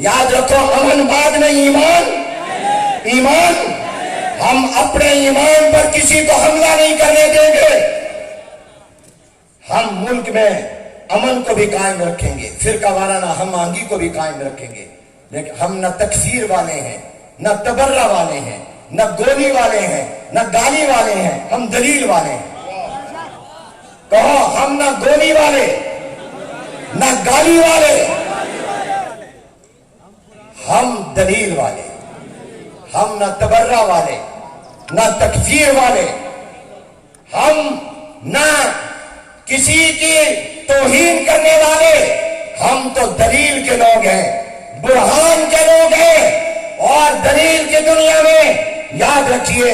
یاد رکھو امن بعد میں ایمان ہم اپنے ایمان پر کسی کو حملہ نہیں کرنے دیں گے. ہم ملک میں امن کو بھی قائم رکھیں گے, فرقہ وارانہ ہم آہنگی کو بھی قائم رکھیں گے. لیکن ہم نہ تکفیر والے ہیں, نہ تبرہ والے ہیں, نہ گولی والے ہیں, نہ گالی والے ہیں, ہم دلیل والے ہیں. کہو ہم نہ گولی والے نہ گالی والے, ہم دلیل والے. ہم نہ تبرہ والے نہ تکفیر والے, ہم نہ کسی کی توہین کرنے والے, ہم تو دلیل کے لوگ ہیں, برہان کے لوگ ہیں. اور دلیل کی دنیا میں یاد رکھیے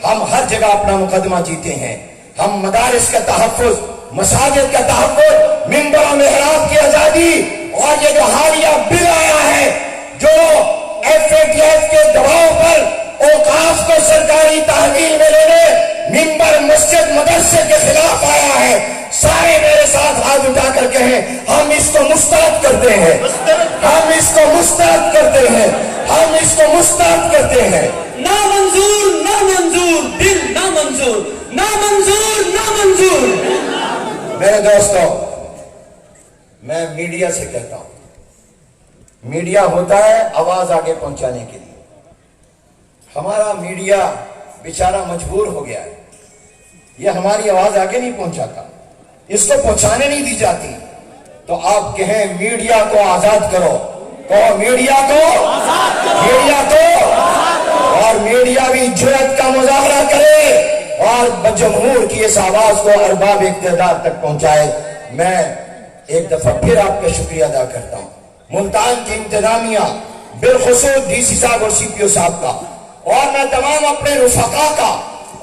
ہم ہر جگہ اپنا مقدمہ جیتے ہیں. ہم مدارس کا تحفظ, مساجد کا تحفظ, منبر و محراب کی آزادی, اور یہ جو حالیہ بل آیا ہے جو FATF کے دباؤ پر اوقاف کو سرکاری تحویل میں لینے منبر مسجد مدرسے کے خلاف آیا ہے, سارے میرے ساتھ ہاتھ اٹھا کر کہیں ہم اس کو مسترد کرتے ہیں, ہم اس کو مسترد کرتے ہیں, ہم اس کو مسترد کرتے ہیں. نامنظور نامنظور بل نامنظور نامنظور نامنظور. میرے دوستو, میں میڈیا سے کہتا ہوں, میڈیا ہوتا ہے آواز آگے پہنچانے کے لیے. ہمارا میڈیا بیچارہ مجبور ہو گیا ہے, یہ ہماری آواز آگے نہیں پہنچاتا, اس کو پہنچانے نہیں دی جاتی. تو آپ کہیں میڈیا کو آزاد کرو, کہو میڈیا کو آزاد کرو, میڈیا کو, اور میڈیا بھی جرأت کا مظاہرہ کرے اور جمہور کی اس آواز کو ارباب اقتدار تک پہنچائے. میں ایک دفعہ پھر آپ کا شکریہ ادا کرتا ہوں, ملتان کی انتظامیہ, بالخصوص DC صاحب اور CPO صاحب کا, اور میں تمام اپنے رفقا کا,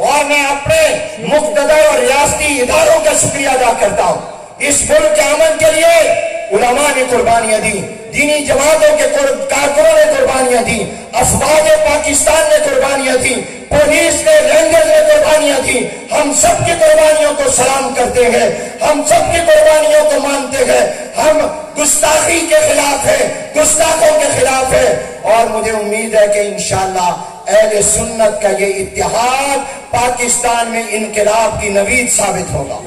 اور میں اپنے مقتدر اور ریاستی اداروں کا شکریہ ادا کرتا ہوں. اس ملک کے امن کے لیے علماء نے قربانیاں دی, دینی جماعتوں کے کارکنوں نے قربانیاں دی, افواج پاکستان نے قربانیاں دی, پولیس نے, رینجر نے قربانیاں دی. ہم سب کی قربانیوں کو سلام کرتے ہیں, ہم سب کی قربانیوں کو مانتے ہیں. ہم گستاخی کے خلاف ہیں, گستاخوں کے خلاف ہیں, اور مجھے امید ہے کہ انشاءاللہ اہل سنت کا یہ اتحاد پاکستان میں انقلاب کی نوید ثابت ہوگا.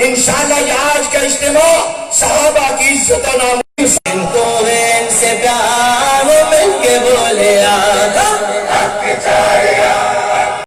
انشاءاللہ یہ آج کا اجتماع صحابہ کی عزت و ناموس ان کو ان سے پیار مل کے بولے آقا